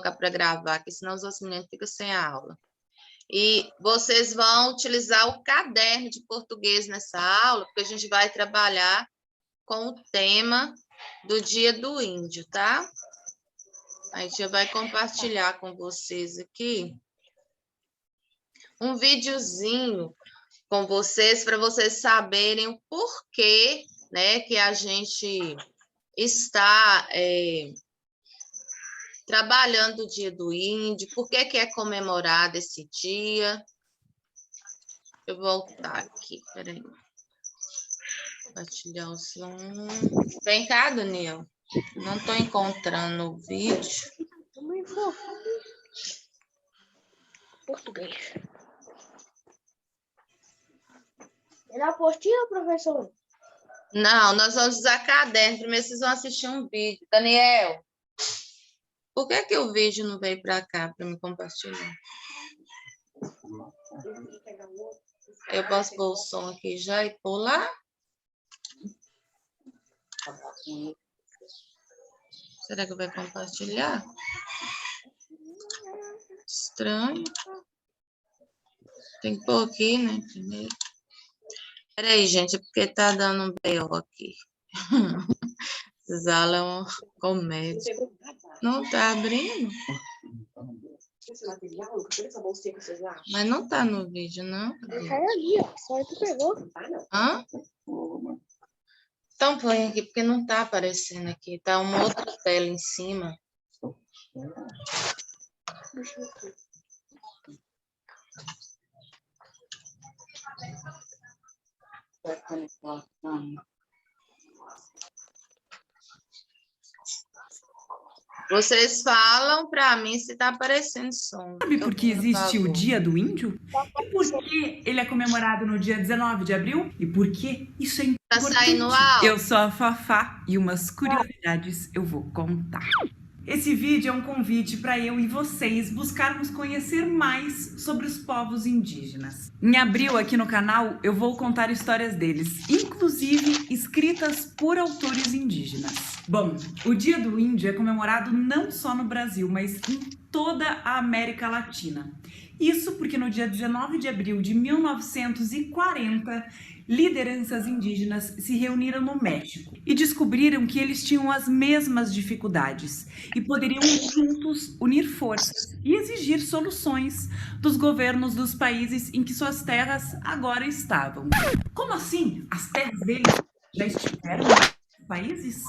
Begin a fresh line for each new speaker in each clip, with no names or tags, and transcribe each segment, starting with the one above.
para gravar, porque senão os outros meninos ficam sem a aula. E vocês vão utilizar o caderno de português nessa aula, porque a gente vai trabalhar com o tema do Dia do Índio, tá? A gente vai compartilhar com vocês aqui um videozinho com vocês, para vocês saberem o porquê, né, que a gente está trabalhando o Dia do Índio, por que é comemorado esse dia. Deixa eu voltar aqui, peraí. Compartilhar o som. Vem cá, Daniel. Não estou encontrando o vídeo.
Português. É na apostila, professor?
Não, nós vamos usar caderno. Primeiro vocês vão assistir um vídeo. Daniel, por que o vídeo não veio para cá para me compartilhar? Eu posso pôr o som aqui já e pôr lá? Será que vai compartilhar? Estranho. Tem que pôr aqui, né? Primeiro. Peraí, gente, é porque tá dando um B.O. aqui. Essa aula é uma comédia. Não tá abrindo? Mas não tá no vídeo, não?
Caiu ali, ó. Só tu pegou.
Hã? Então põe aqui, porque não tá aparecendo aqui. Tá uma outra tela em cima. Vocês falam para mim se tá aparecendo som.
Sabe por que existe o Dia do Índio? E por que ele é comemorado no dia 19 de abril? E por que isso é importante?
Tá saindo áudio?
Eu sou a Fafá e umas curiosidades eu vou contar. Esse vídeo é um convite para eu e vocês buscarmos conhecer mais sobre os povos indígenas. Em abril, aqui no canal, eu vou contar histórias deles, inclusive escritas por autores indígenas. Bom, o Dia do Índio é comemorado não só no Brasil, mas em toda a América Latina. Isso porque no dia 19 de abril de 1940, lideranças indígenas se reuniram no México e descobriram que eles tinham as mesmas dificuldades e poderiam juntos unir forças e exigir soluções dos governos dos países em que suas terras agora estavam. Como assim? As terras deles já estiveram em países?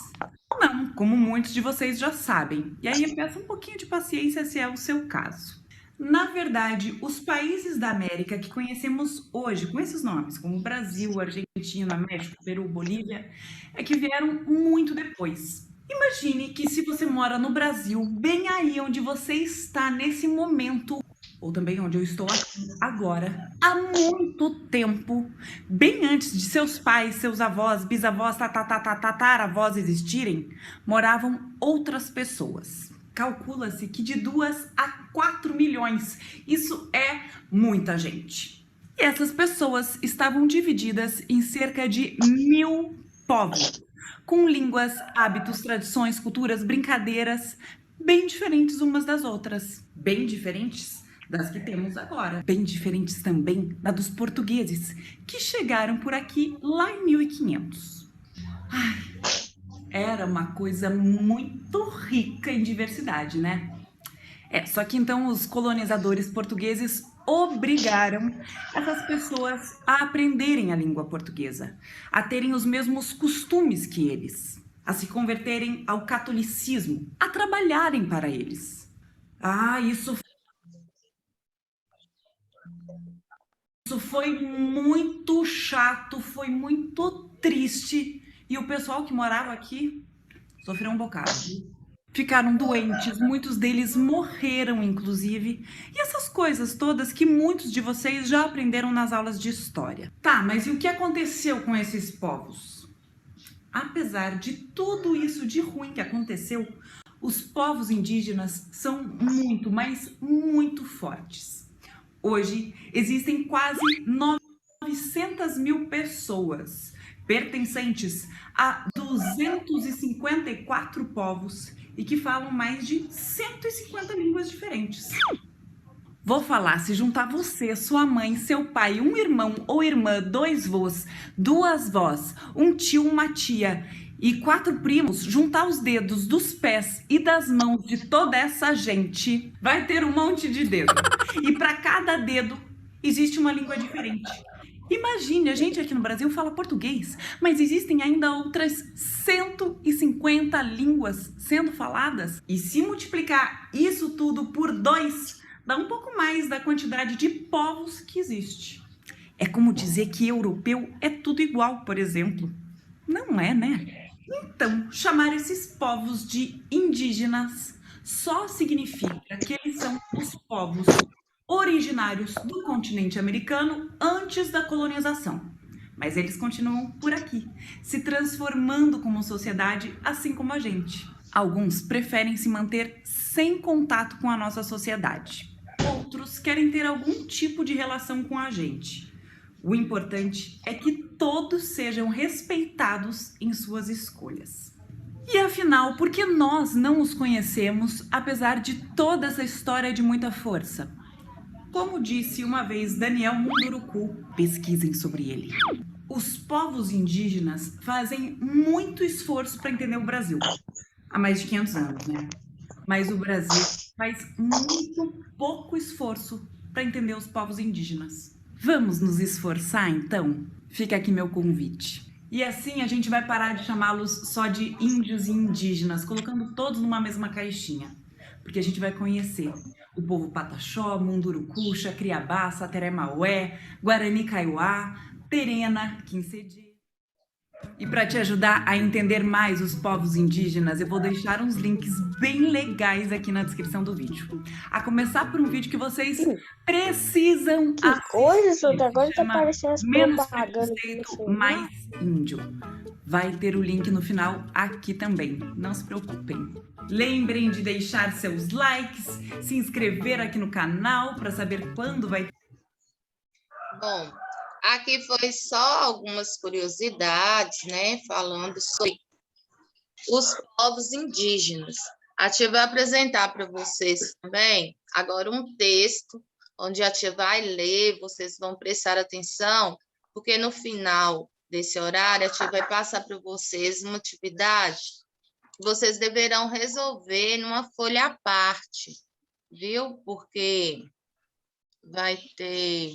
Não, como muitos de vocês já sabem. E aí eu peço um pouquinho de paciência se é o seu caso. Na verdade, os países da América que conhecemos hoje, com esses nomes, como Brasil, Argentina, México, Peru, Bolívia, é que vieram muito depois. Imagine que se você mora no Brasil, bem aí onde você está nesse momento, ou também onde eu estou aqui agora, há muito tempo, bem antes de seus pais, seus avós, bisavós, tataravós existirem, moravam outras pessoas. Calcula-se que de 2 a 4 milhões. Isso é muita gente. E essas pessoas estavam divididas em cerca de 1000 povos, com línguas, hábitos, tradições, culturas, brincadeiras bem diferentes umas das outras. Bem diferentes das que temos agora. Bem diferentes também da dos portugueses, que chegaram por aqui lá em 1500. Ai, era uma coisa muito rica em diversidade, né? Só que então os colonizadores portugueses obrigaram essas pessoas a aprenderem a língua portuguesa, a terem os mesmos costumes que eles, a se converterem ao catolicismo, a trabalharem para eles. Isso foi muito chato, foi muito triste. E o pessoal que morava aqui sofreu um bocado. Ficaram doentes, muitos deles morreram, inclusive. E essas coisas todas que muitos de vocês já aprenderam nas aulas de história. Tá, mas e o que aconteceu com esses povos? Apesar de tudo isso de ruim que aconteceu, os povos indígenas são muito, mas muito fortes. Hoje existem quase 900 mil pessoas pertencentes a 254 povos e que falam mais de 150 línguas diferentes. Vou falar, se juntar você, sua mãe, seu pai, um irmão ou irmã, 2 vô, 2 vós, um tio, uma tia e 4 primos, juntar os dedos dos pés e das mãos de toda essa gente, vai ter um monte de dedo. E para cada dedo existe uma língua diferente. Imagine, a gente aqui no Brasil fala português, mas existem ainda outras 150 línguas sendo faladas. E se multiplicar isso tudo por 2, dá um pouco mais da quantidade de povos que existe. É como dizer que europeu é tudo igual, por exemplo. Não é, né? Então, chamar esses povos de indígenas só significa que eles são os povos originários do continente americano antes da colonização. Mas eles continuam por aqui, se transformando como sociedade, assim como a gente. Alguns preferem se manter sem contato com a nossa sociedade. Outros querem ter algum tipo de relação com a gente. O importante é que todos sejam respeitados em suas escolhas. E afinal, por que nós não os conhecemos, apesar de toda essa história de muita força? Como disse uma vez Daniel Munduruku, pesquisem sobre ele. Os povos indígenas fazem muito esforço para entender o Brasil. Há mais de 500 anos, né? Mas o Brasil faz muito pouco esforço para entender os povos indígenas. Vamos nos esforçar, então? Fica aqui meu convite. E assim a gente vai parar de chamá-los só de índios e indígenas, colocando todos numa mesma caixinha. Porque a gente vai conhecer o povo Pataxó, Munduruku, Xacriabá, Sateré Maué, Guarani Kaiowá, Terena, Quincedi. E para te ajudar a entender mais os povos indígenas, eu vou deixar uns links bem legais aqui na descrição do vídeo. A começar por um vídeo que vocês precisam
Que
assistir.
coisa, Sônia, agora
Se
tá
chama
aparecendo as
Menos
propagandas do
Preconceito,
celular.
Mais Índio. Vai ter o link no final aqui também. Não se preocupem. Lembrem de deixar seus likes, se inscrever aqui no canal para saber quando vai ter.
Bom, aqui foi só algumas curiosidades, né, falando sobre os povos indígenas. A tia vai apresentar para vocês também agora um texto, onde a tia vai ler, vocês vão prestar atenção, porque no final desse horário a tia vai passar para vocês uma atividade que vocês deverão resolver numa folha à parte, viu? Porque vai ter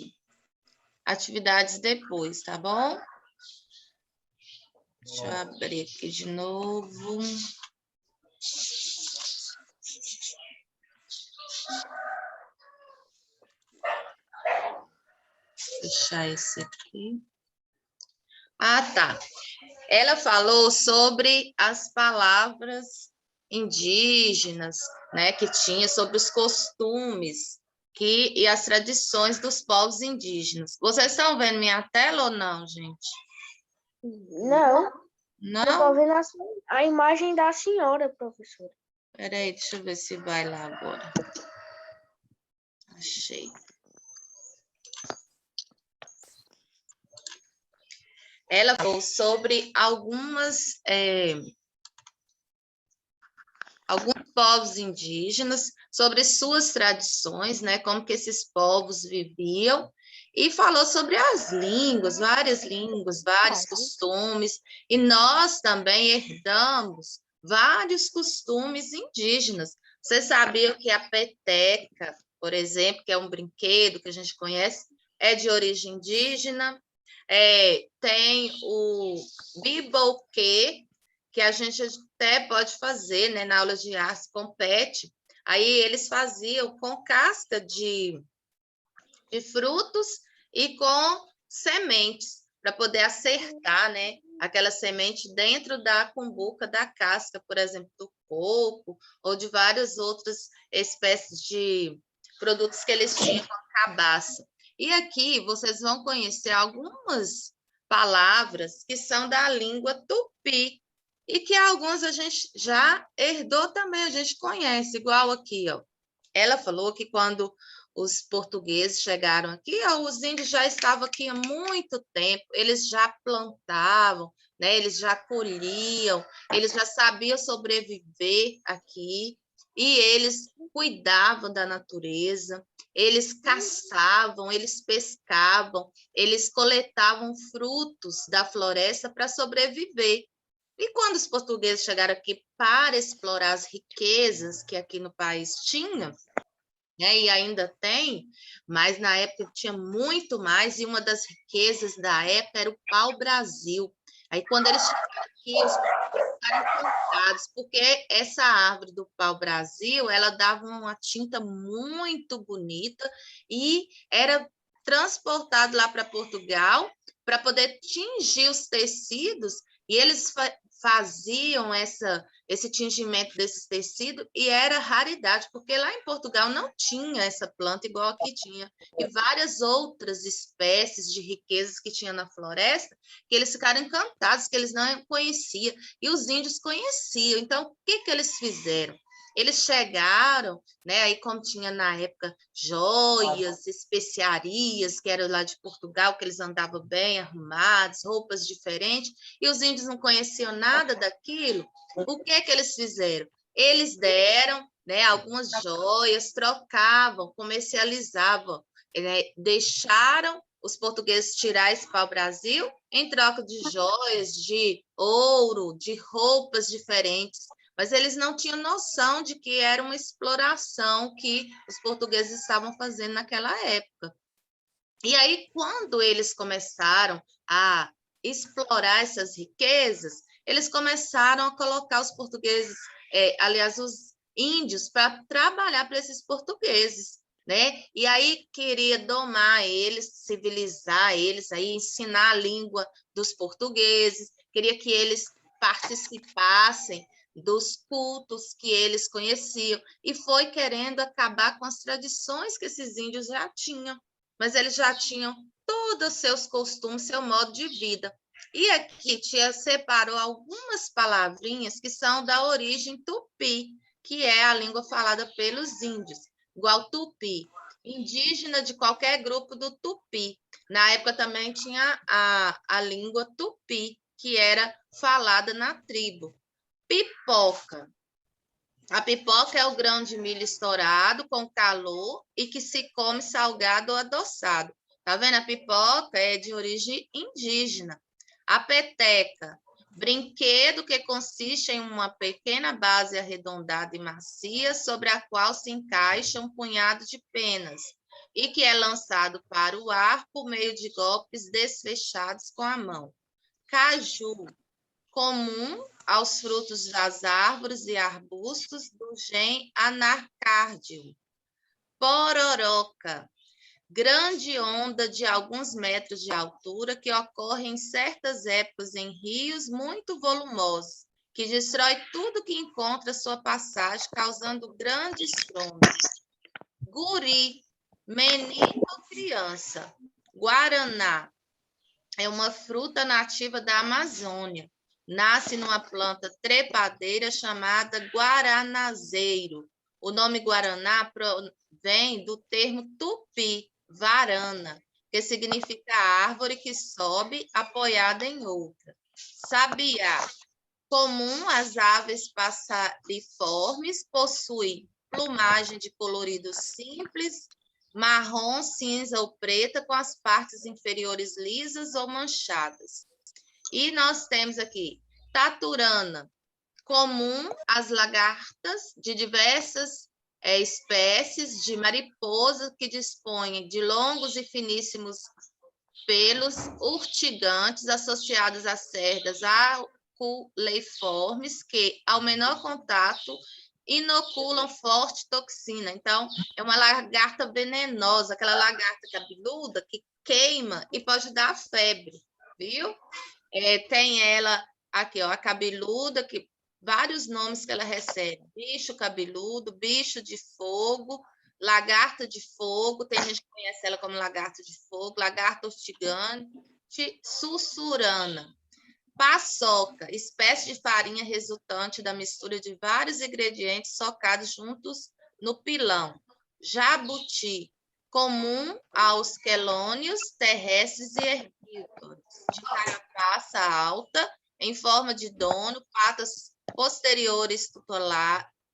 atividades depois, tá bom? Deixa eu abrir aqui de novo. Fechar esse aqui. Ah, tá. Ela falou sobre as palavras indígenas, né, que tinha, sobre os costumes e as tradições dos povos indígenas. Vocês estão vendo minha tela ou não, gente?
Não, eu
Não?
tô vendo a imagem da senhora, professora.
Peraí, deixa eu ver se vai lá agora. Achei. Ela falou sobre alguns povos indígenas, sobre suas tradições, né, como que esses povos viviam, e falou sobre as línguas, vários costumes, e nós também herdamos vários costumes indígenas. Você sabia que a peteca, por exemplo, que é um brinquedo que a gente conhece, é de origem indígena? Tem o biboquê, que a gente até pode fazer, né, na aula de arte, compete. Aí eles faziam com casca de frutos e com sementes, para poder acertar, né, aquela semente dentro da cumbuca da casca, por exemplo, do coco, ou de várias outras espécies de produtos que eles tinham com cabaça. E aqui vocês vão conhecer algumas palavras que são da língua tupi, e que algumas a gente já herdou também, a gente conhece, igual aqui, ó. Ela falou que quando os portugueses chegaram aqui, ó, os índios já estavam aqui há muito tempo, eles já plantavam, né? Eles já colhiam, eles já sabiam sobreviver aqui, e eles cuidavam da natureza, eles caçavam, eles pescavam, eles coletavam frutos da floresta para sobreviver. E quando os portugueses chegaram aqui para explorar as riquezas que aqui no país tinha, né, e ainda tem, mas na época tinha muito mais, e uma das riquezas da época era o pau-brasil. Aí, quando eles chegaram aqui, os portugueses ficaram encantados, porque essa árvore do pau-brasil, ela dava uma tinta muito bonita e era transportado lá para Portugal para poder tingir os tecidos, e eles faziam esse tingimento desses tecidos, e era raridade, porque lá em Portugal não tinha essa planta igual aqui tinha, e várias outras espécies de riquezas que tinha na floresta, que eles ficaram encantados, que eles não conheciam, e os índios conheciam. Então, o que eles fizeram? Eles chegaram, né? Aí, como tinha na época joias, especiarias, que eram lá de Portugal, que eles andavam bem arrumados, roupas diferentes, e os índios não conheciam nada daquilo, o que eles fizeram? Eles deram, né, algumas joias, trocavam, comercializavam, né, deixaram os portugueses tirar esse pau-brasil em troca de joias, de ouro, de roupas diferentes. Mas eles não tinham noção de que era uma exploração que os portugueses estavam fazendo naquela época. E aí, quando eles começaram a explorar essas riquezas, eles começaram a colocar os portugueses, aliás, os índios, para trabalhar para esses portugueses, né? E aí queria domar eles, civilizar eles, aí ensinar a língua dos portugueses, queria que eles participassem dos cultos que eles conheciam, e foi querendo acabar com as tradições que esses índios já tinham, mas eles já tinham todos os seus costumes, seu modo de vida. E aqui tia separou algumas palavrinhas que são da origem tupi, que é a língua falada pelos índios, igual tupi, indígena de qualquer grupo do tupi. Na época também tinha a língua tupi, que era falada na tribo. Pipoca. A pipoca é o grão de milho estourado com calor e que se come salgado ou adoçado. Tá vendo? A pipoca é de origem indígena. A peteca, brinquedo que consiste em uma pequena base arredondada e macia sobre a qual se encaixa um punhado de penas e que é lançado para o ar por meio de golpes desfechados com a mão. Caju, comum aos frutos das árvores e arbustos do gênero Anacardium. Pororoca, grande onda de alguns metros de altura que ocorre em certas épocas em rios muito volumosos, que destrói tudo que encontra sua passagem, causando grandes frondas. Guri, menino ou criança. Guaraná, é uma fruta nativa da Amazônia. Nasce numa planta trepadeira chamada guaranazeiro. O nome guaraná vem do termo tupi, varana, que significa árvore que sobe apoiada em outra. Sabiá, comum às aves passeriformes, possui plumagem de colorido simples, marrom, cinza ou preta, com as partes inferiores lisas ou manchadas. E nós temos aqui taturana, comum às lagartas de diversas espécies de mariposa que dispõem de longos e finíssimos pelos urtigantes associados a cerdas aculeiformes que, ao menor contato, inoculam forte toxina. Então, é uma lagarta venenosa, aquela lagarta cabeluda que queima e pode dar febre, viu? Tem ela aqui, ó, a cabeluda, que vários nomes que ela recebe: bicho cabeludo, bicho de fogo, lagarta de fogo, tem gente que conhece ela como lagarta de fogo, lagarta urtigante, sussurana. Paçoca, espécie de farinha resultante da mistura de vários ingredientes socados juntos no pilão. Jabuti, comum aos quelônios terrestres e herbívoros, de carapaça alta em forma de dono, patas posteriores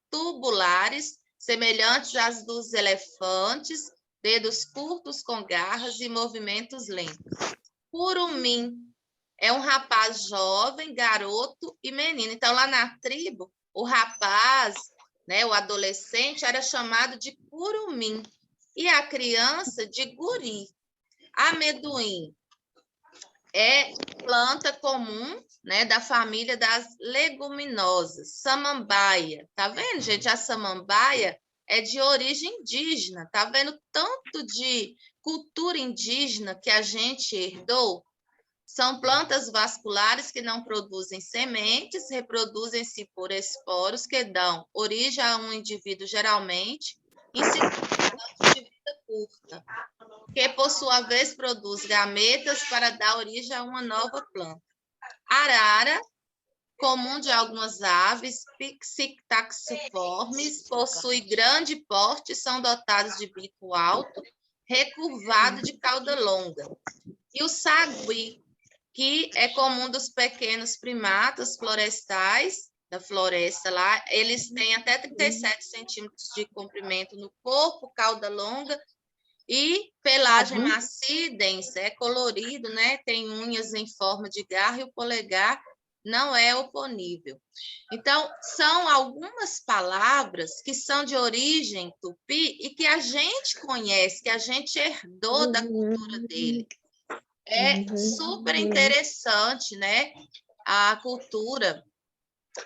tubulares, semelhantes às dos elefantes, dedos curtos com garras e movimentos lentos. Curumim é um rapaz jovem, garoto e menino. Então, lá na tribo, o rapaz, né, o adolescente, era chamado de curumim e a criança de guri. Amendoim é planta comum, né, da família das leguminosas. Samambaia, tá vendo, gente? A samambaia é de origem indígena. Tá vendo tanto de cultura indígena que a gente herdou? São plantas vasculares que não produzem sementes, reproduzem-se por esporos que dão origem a um indivíduo geralmente em circunstâncias de vida curta, que por sua vez produz gametas para dar origem a uma nova planta. Arara, comum de algumas aves pixitaxiformes, possui grande porte e são dotados de bico alto, recurvado de cauda longa. E o sagui, que é comum dos pequenos primatas florestais, da floresta lá, eles têm até 37 centímetros de comprimento no corpo, cauda longa, e pelagem macia e densa, é colorido, né? Tem unhas em forma de garra e o polegar não é oponível. Então, são algumas palavras que são de origem tupi e que a gente conhece, que a gente herdou da cultura dele. É super interessante, né? A cultura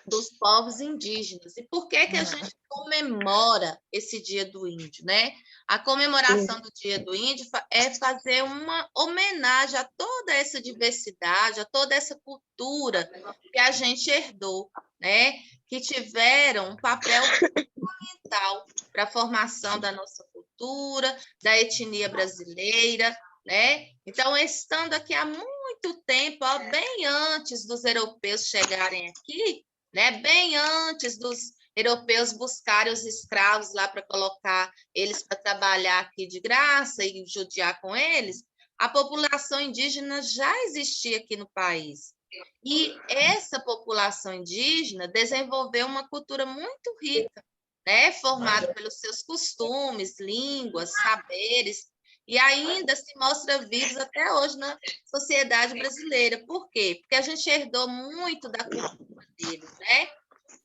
dos povos indígenas. E por que que a gente comemora esse Dia do Índio, né? A comemoração do Dia do Índio é fazer uma homenagem a toda essa diversidade, a toda essa cultura que a gente herdou, né? Que tiveram um papel fundamental para a formação da nossa cultura, da etnia brasileira, né? Então, estando aqui há muito tempo, ó, bem antes dos europeus chegarem aqui, né? Bem antes dos europeus buscarem os escravos lá para colocar eles para trabalhar aqui de graça e judiar com eles, a população indígena já existia aqui no país. E essa população indígena desenvolveu uma cultura muito rica, né? Formada pelos seus costumes, línguas, saberes, e ainda se mostra vivos até hoje na sociedade brasileira. Por quê? Porque a gente herdou muito da cultura deles, né?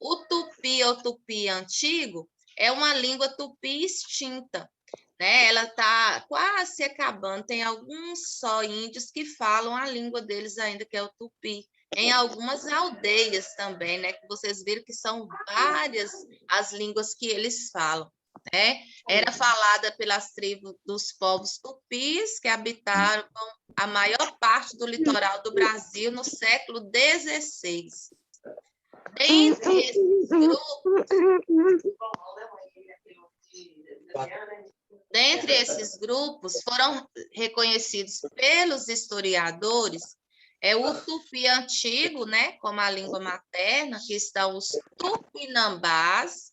O tupi ou tupi antigo é uma língua tupi extinta, né? Ela está quase se acabando. Tem alguns só índios que falam a língua deles ainda, que é o tupi. Em algumas aldeias também, né? Que vocês viram que são várias as línguas que eles falam, né? Era falada pelas tribos dos povos tupis que habitaram a maior parte do litoral do Brasil no século XVI. Dentre esses grupos foram reconhecidos pelos historiadores o tupi antigo, né, como a língua materna, que estão os tupinambás,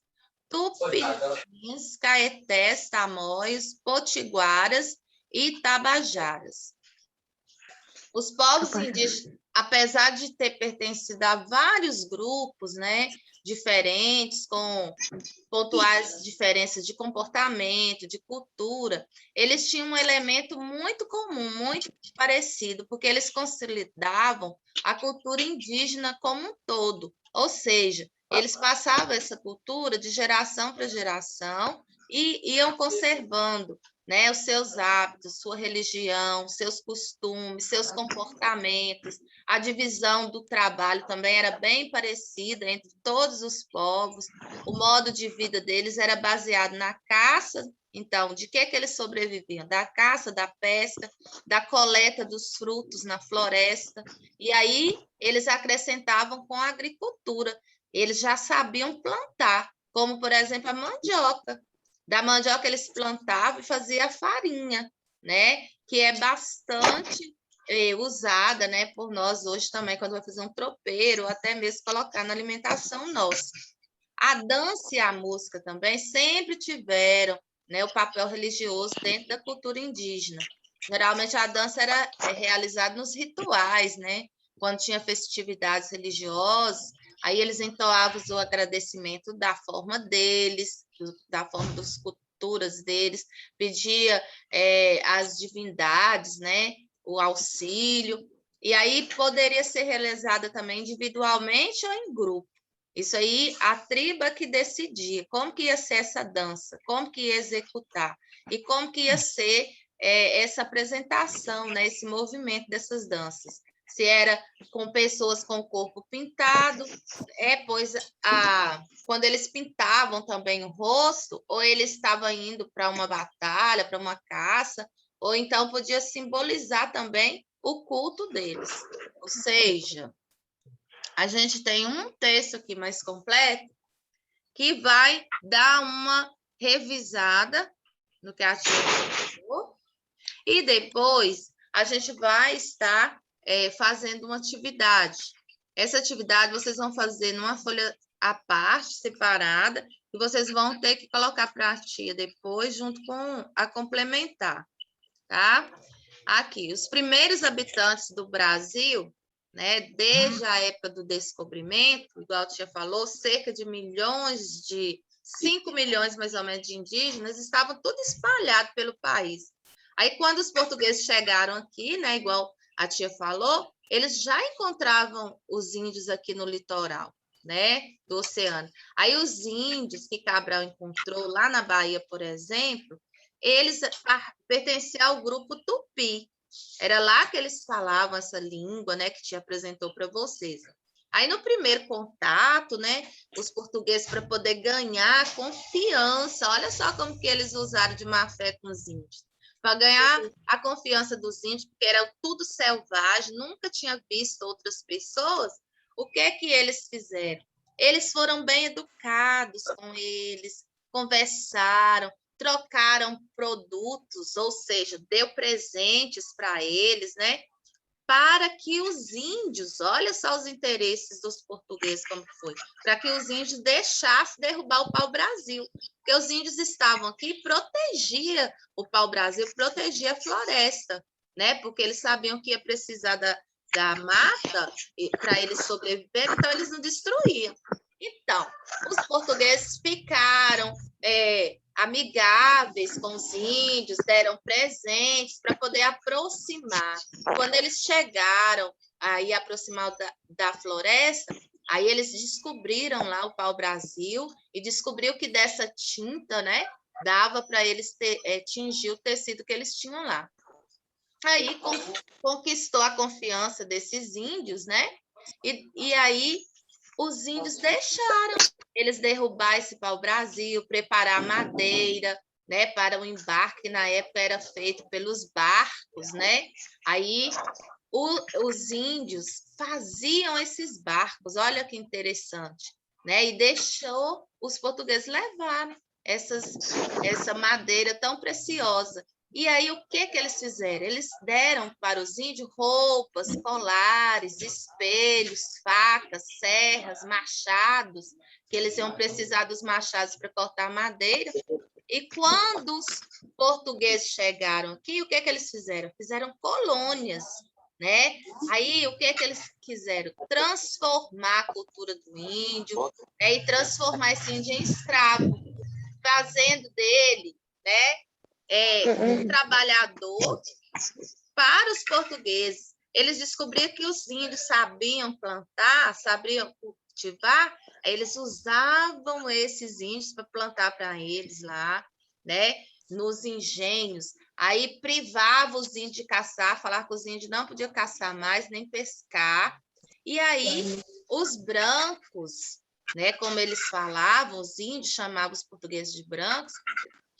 tupiniquins, caetés, tamoios, potiguaras e tabajaras. Os povos indígenas, apesar de ter pertencido a vários grupos, né, diferentes, com pontuais diferenças de comportamento, de cultura, eles tinham um elemento muito comum, muito parecido, porque eles consolidavam a cultura indígena como um todo, ou seja, eles passavam essa cultura de geração para geração e iam conservando, né, os seus hábitos, sua religião, seus costumes, seus comportamentos. A divisão do trabalho também era bem parecida entre todos os povos. O modo de vida deles era baseado na caça. Então, de que eles sobreviviam? Da caça, da pesca, da coleta dos frutos na floresta. E aí, eles acrescentavam com a agricultura. Eles já sabiam plantar, como, por exemplo, a mandioca. Da mandioca eles plantavam e faziam a farinha, né? Que é bastante usada, né, por nós hoje também, quando vai fazer um tropeiro, ou até mesmo colocar na alimentação nossa. A dança e a música também sempre tiveram, né, o papel religioso dentro da cultura indígena. Geralmente a dança era realizada nos rituais, né? quando tinha festividades religiosas, aí eles entoavam o agradecimento da forma deles, da forma das culturas deles, pedia às divindades, né, o auxílio, e aí poderia ser realizada também individualmente ou em grupo. Isso aí, a tribo que decidia como que ia ser essa dança, como que ia executar, e como que ia ser essa apresentação, né, esse movimento dessas danças. Se era com pessoas com o corpo pintado, pois quando eles pintavam também o rosto, ou eles estavam indo para uma batalha, para uma caça, ou então podia simbolizar também o culto deles. Ou seja, a gente tem um texto aqui mais completo que vai dar uma revisada no que a tia falou, e depois a gente vai estar fazendo uma atividade. Essa atividade vocês vão fazer numa folha à parte, separada, e vocês vão ter que colocar para a tia depois, junto com a complementar, tá? Aqui, os primeiros habitantes do Brasil, né, desde a época do descobrimento, igual a tia falou, cerca de 5 milhões mais ou menos de indígenas estavam tudo espalhados pelo país. Aí, quando os portugueses chegaram aqui, né, igual a tia falou, eles já encontravam os índios aqui no litoral, né, do oceano. Aí, os índios que Cabral encontrou lá na Bahia, por exemplo, eles pertenciam ao grupo Tupi. Era lá que eles falavam essa língua, né, que te apresentou para vocês. Aí, no primeiro contato, né, os portugueses, para poder ganhar confiança, olha só como que eles usaram de má fé com os índios. Para ganhar a confiança dos índios, porque era tudo selvagem, nunca tinha visto outras pessoas, o que eles fizeram? Eles foram bem educados com eles, conversaram, trocaram produtos, ou seja, deu presentes para eles, né? Para que os índios, olha só os interesses dos portugueses como foi, para que os índios deixassem derrubar o pau-brasil, porque os índios estavam aqui e protegia o pau-brasil, protegia a floresta, né? Porque eles sabiam que ia precisar da mata para eles sobreviverem, então eles não destruíam. Então, os portugueses ficaram amigáveis com os índios, deram presentes para poder aproximar. Quando eles chegaram aí aproximar da floresta, aí eles descobriram lá o pau-brasil e descobriu que dessa tinta, né, dava para eles tingir o tecido que eles tinham lá. Aí conquistou a confiança desses índios, né? E aí os índios deixaram eles derrubar esse pau-brasil, preparar madeira, né, para o embarque, que na época era feito pelos barcos, né? Aí os índios faziam esses barcos, olha que interessante, né? E deixou os portugueses levarem essa madeira tão preciosa. E aí, o que eles fizeram? Eles deram para os índios roupas, colares, espelhos, facas, serras, machados, que eles iam precisar dos machados para cortar madeira. E quando os portugueses chegaram aqui, o que eles fizeram? Fizeram colônias, né? Aí, o que eles quiseram? Transformar a cultura do índio, né? E transformar esse índio em escravo, fazendo dele, né? Um trabalhador para os portugueses. Eles descobriram que os índios sabiam plantar, sabiam cultivar, aí eles usavam esses índios para plantar para eles lá, né? Nos engenhos. Aí privava os índios de caçar, falar que os índios não podiam caçar mais, nem pescar. E aí os brancos, né? Como eles falavam, os índios chamavam os portugueses de brancos,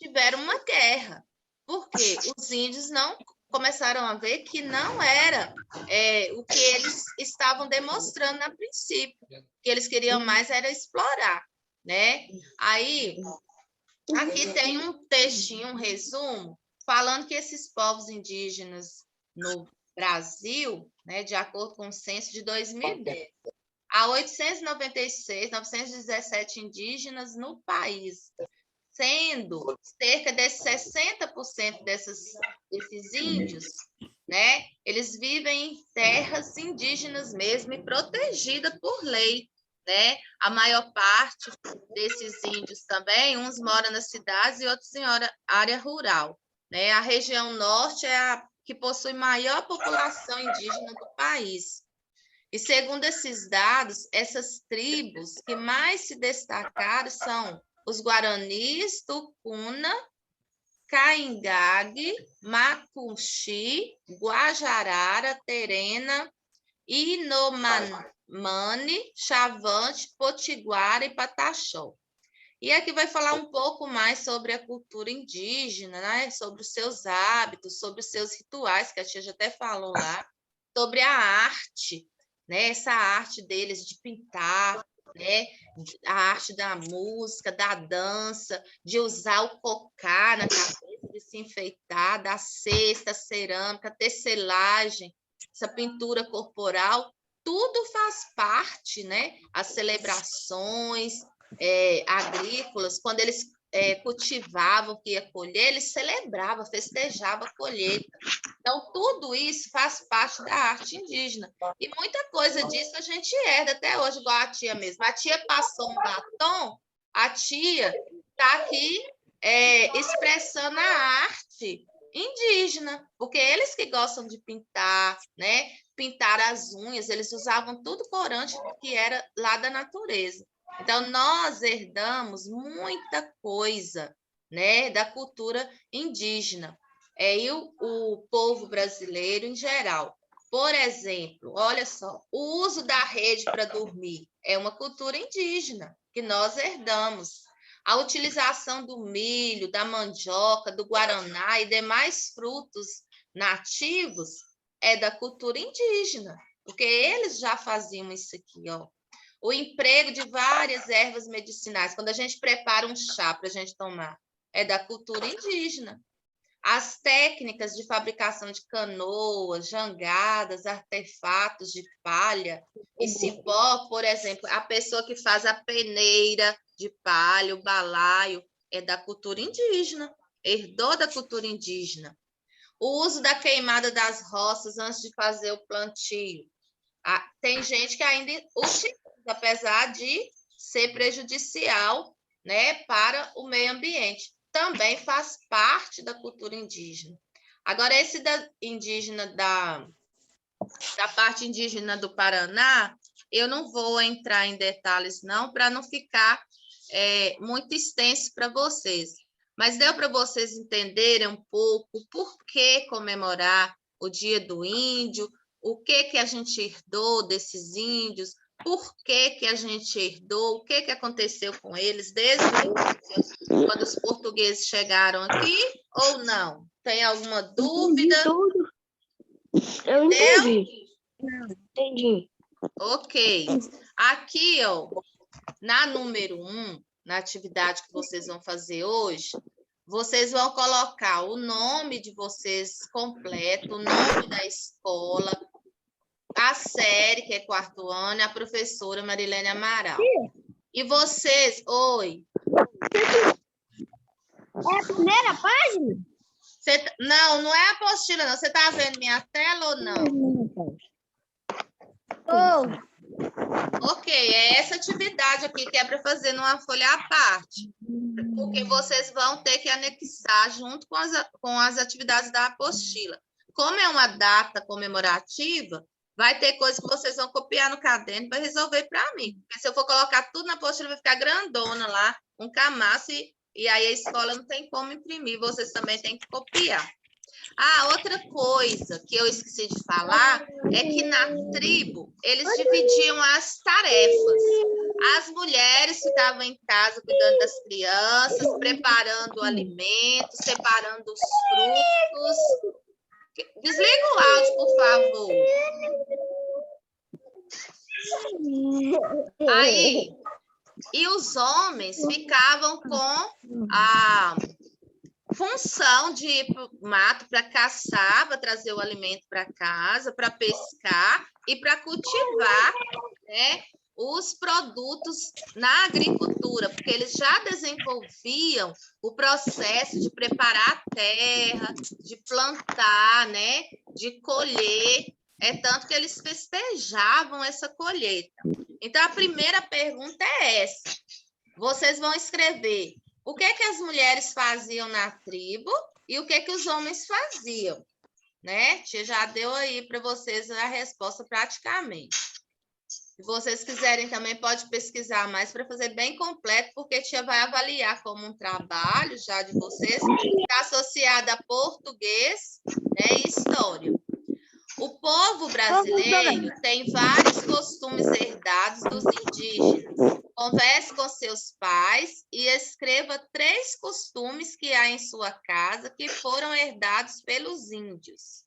tiveram uma guerra, porque os índios não começaram a ver que não era o que eles estavam demonstrando a princípio, que eles queriam mais era explorar, né? Aí, aqui tem um textinho, um resumo, falando que esses povos indígenas no Brasil, né, de acordo com o censo de 2010, há 917 indígenas no país, sendo cerca de 60% desses índios né? Eles vivem em terras indígenas mesmo e protegidas por lei, né? A maior parte desses índios também, uns moram nas cidades e outros em área rural, né? A região norte é a que possui maior população indígena do país. E segundo esses dados, essas tribos que mais se destacaram são os Guaranis, Tucuna, Caingague, Macuxi, Guajarara, Terena, Inomani, Chavante, Potiguara e Pataxó. E aqui vai falar um pouco mais sobre a cultura indígena, né? Sobre os seus hábitos, sobre os seus rituais, que a tia já até falou lá, sobre a arte, né? Essa arte deles de pintar, né? A arte da música, da dança, de usar o cocá na cabeça, de se enfeitar, da cesta, cerâmica, tecelagem, essa pintura corporal, tudo faz parte, né? As celebrações agrícolas, quando eles cultivavam o que ia colher, eles celebravam, festejavam a colheita. Então, tudo isso faz parte da arte indígena. E muita coisa disso a gente herda até hoje, igual a tia mesmo. A tia passou um batom, a tia está aqui expressando a arte indígena, porque eles que gostam de pintar, né? Pintar as unhas, eles usavam tudo corante que era lá da natureza. Então, nós herdamos muita coisa, né, da cultura indígena. E o povo brasileiro em geral. Por exemplo, olha só, o uso da rede para dormir é uma cultura indígena que nós herdamos. A utilização do milho, da mandioca, do guaraná e demais frutos nativos é da cultura indígena, porque eles já faziam isso aqui, ó. O emprego de várias ervas medicinais, quando a gente prepara um chá para a gente tomar, é da cultura indígena. As técnicas de fabricação de canoas, jangadas, artefatos de palha e cipó, por exemplo, a pessoa que faz a peneira de palha, o balaio, é da cultura indígena, herdou da cultura indígena. O uso da queimada das roças antes de fazer o plantio. Tem gente que ainda utiliza, apesar de ser prejudicial, né, para o meio ambiente. Também faz parte da cultura indígena. Agora, esse da parte indígena do Paraná, eu não vou entrar em detalhes, não, para não ficar muito extenso para vocês. Mas deu para vocês entenderem um pouco por que comemorar o Dia do Índio, o que a gente herdou desses índios, por que a gente herdou, o que aconteceu com eles desde quando os portugueses chegaram aqui, ou não? Tem alguma dúvida?
Eu entendi. Entendi.
Ok. Aqui, ó, na número 1, na atividade que vocês vão fazer hoje, vocês vão colocar o nome de vocês completo, o nome da escola, a série, que é 4º ano, e a professora Marilene Amaral. E vocês, oi.
É a primeira página?
Não é a apostila, não. Você está vendo minha tela ou não? Ok, é essa atividade aqui que é para fazer numa folha à parte. Porque vocês vão ter que anexar junto com as atividades da apostila. Como é uma data comemorativa, vai ter coisas que vocês vão copiar no caderno para resolver para mim. Porque se eu for colocar tudo na apostila, vai ficar grandona lá, um camaço, e aí a escola não tem como imprimir, vocês também têm que copiar. Outra coisa que eu esqueci de falar é que na tribo eles dividiam as tarefas. As mulheres ficavam em casa cuidando das crianças, preparando o alimento, separando os frutos. Desliga o áudio, por favor. Aí, e os homens ficavam com a função de ir para o mato para caçar, para trazer o alimento para casa, para pescar e para cultivar, né, os produtos na agricultura, porque eles já desenvolviam o processo de preparar a terra, de plantar, né, de colher, tanto que eles festejavam essa colheita. Então, a primeira pergunta é essa. Vocês vão escrever o que as mulheres faziam na tribo e o que os homens faziam, né? Tia já deu aí para vocês a resposta praticamente. Se vocês quiserem também, pode pesquisar mais para fazer bem completo, porque a tia vai avaliar como um trabalho já de vocês, está associado a português, né, e história. O povo brasileiro tem vários costumes herdados dos indígenas. Converse com seus pais e escreva 3 costumes que há em sua casa que foram herdados pelos índios.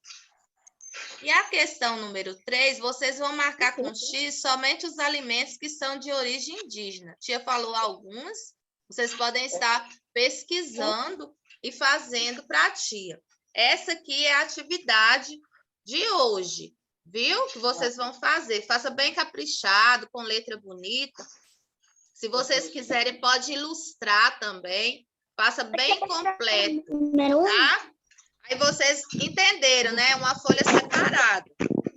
E a questão número 3, vocês vão marcar com X somente os alimentos que são de origem indígena. A tia falou alguns, vocês podem estar pesquisando e fazendo para a tia. Essa aqui é a atividade de hoje, viu? Que vocês vão fazer. Faça bem caprichado, com letra bonita. Se vocês quiserem, pode ilustrar também. Faça bem completo, tá? Aí vocês entenderam, né? Uma folha separada.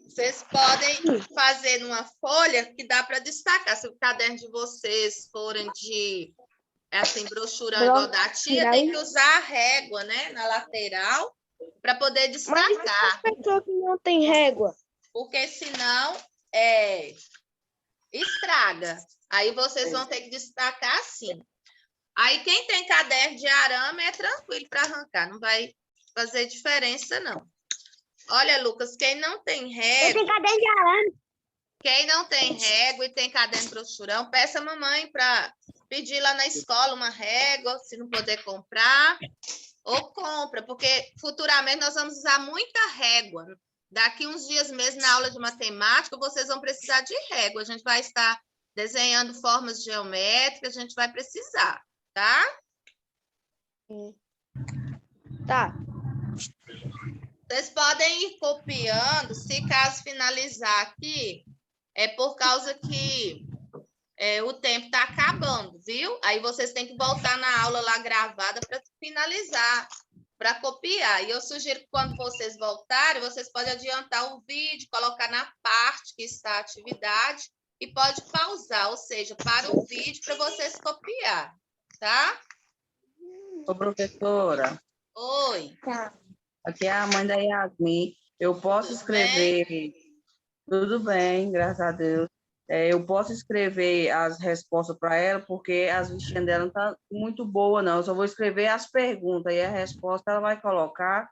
Vocês podem fazer numa folha que dá para destacar. Se o caderno de vocês forem de, assim, brochurão igual da tia, tem que usar a régua, né? Na lateral, para poder destacar.
Mas pessoa que não tem régua.
Porque senão estraga. Aí vocês vão ter que destacar assim. Aí quem tem caderno de arame é tranquilo para arrancar, não vai fazer diferença, não. Olha, Lucas, quem não tem régua...
Eu tenho caderno de arame.
Quem não tem régua e tem caderno brochurão, peça a mamãe para pedir lá na escola uma régua, se não poder comprar, ou compra, porque futuramente nós vamos usar muita régua. Daqui uns dias mesmo, na aula de matemática, vocês vão precisar de régua. A gente vai estar desenhando formas geométricas, a gente vai precisar, tá?
Tá.
Vocês podem ir copiando, se caso finalizar aqui, é por causa que o tempo está acabando, viu? Aí vocês têm que voltar na aula lá gravada para finalizar, para copiar. E eu sugiro que quando vocês voltarem, vocês podem adiantar o vídeo, colocar na parte que está a atividade e pode pausar, ou seja, para o vídeo para vocês copiar, tá?
Ô, professora,
Oi.
Tá.
aqui é a mãe da Yasmin. Eu posso escrever... Tudo bem, graças a Deus. Eu posso escrever as respostas para ela, porque as vistinhas dela não estão muito boas, não. Eu só vou escrever as perguntas e a resposta ela vai colocar.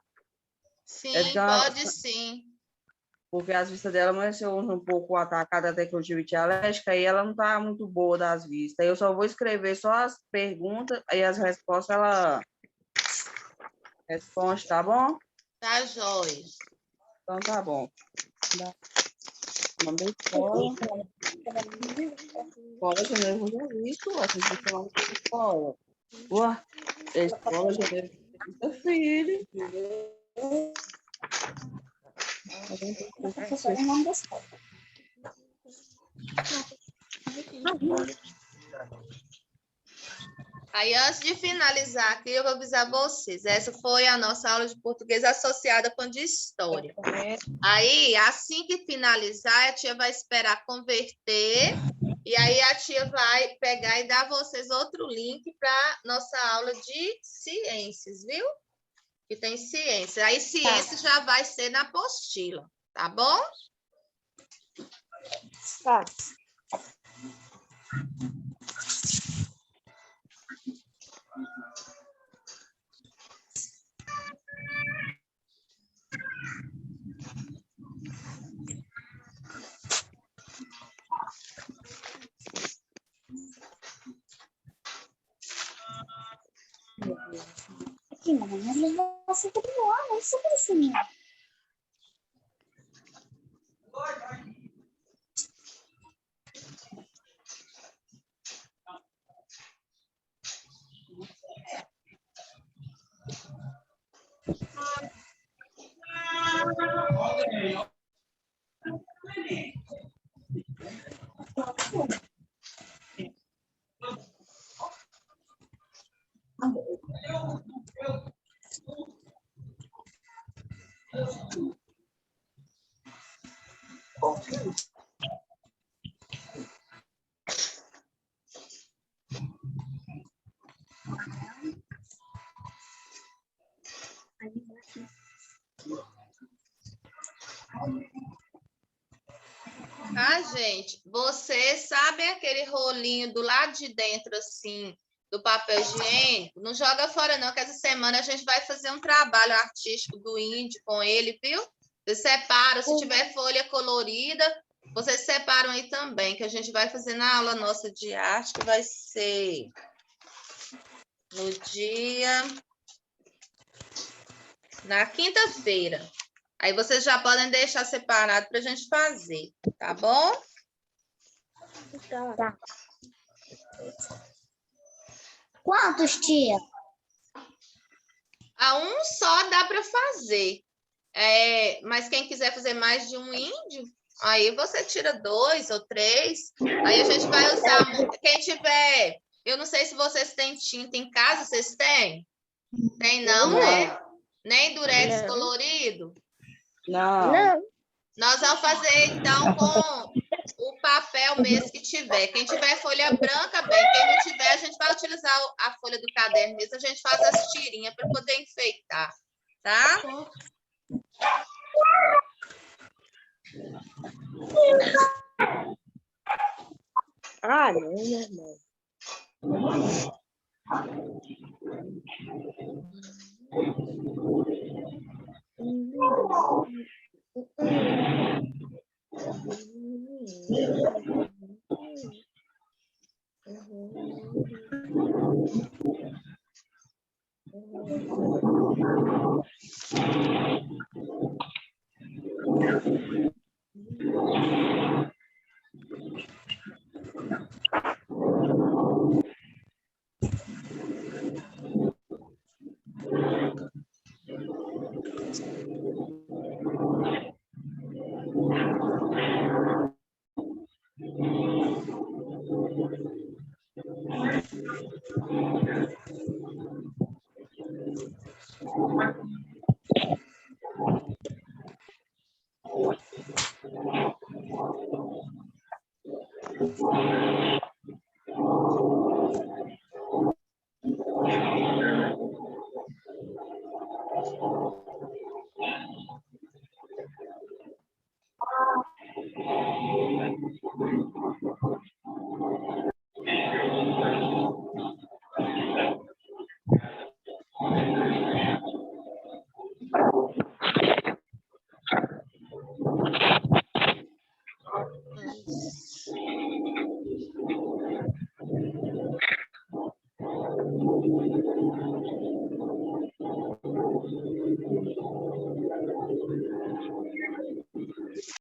Sim, pode sim.
Porque as vistas dela amanheceu um pouco atacada até que eu tive tia alérgica e ela não está muito boa das vistas. Eu só vou escrever só as perguntas e as respostas ela responde, tá bom?
Tá, jóia.
Então tá bom. Mandei escola. Escola de janeiro já visto, a gente vai falar de escola. Ué, escola de janeiro quinta-feira.
Professora, em nome da escola.
Aí, antes de finalizar aqui, eu vou avisar vocês. Essa foi a nossa aula de português associada com de história. Aí, assim que finalizar, a tia vai esperar converter. E aí, a tia vai pegar e dar a vocês outro link para nossa aula de ciências, viu? Que tem ciência. Aí, ciência já vai ser na apostila, tá bom?
Tá.
Aqui, mamãe, mas você tá do ar, não sei por isso, minha.
Ah, gente, vocês sabem aquele rolinho do lado de dentro, assim, do papel higiênico? Não joga fora, não, que essa semana a gente vai fazer um trabalho artístico do índio com ele, viu? Vocês separam, se tiver folha colorida, vocês separam aí também, que a gente vai fazer na aula nossa de arte, que vai ser no dia... na quinta-feira. Aí vocês já podem deixar separado para a gente fazer, tá bom?
Tá.
Quantos, tia?
A um só dá para fazer. Mas quem quiser fazer mais de um índio, aí você tira 2 ou 3. Aí a gente vai usar. Quem tiver. Eu não sei se vocês têm tinta em casa, vocês têm? Tem não, né? Nem durex
Não.
colorido?
Não.
Não.
Nós vamos fazer, então, com o papel mesmo que tiver. Quem tiver folha branca, bem. Quem não tiver, a gente vai utilizar a folha do caderno mesmo. A gente faz as tirinhas para poder enfeitar, tá?
Ah, não, meu irmão.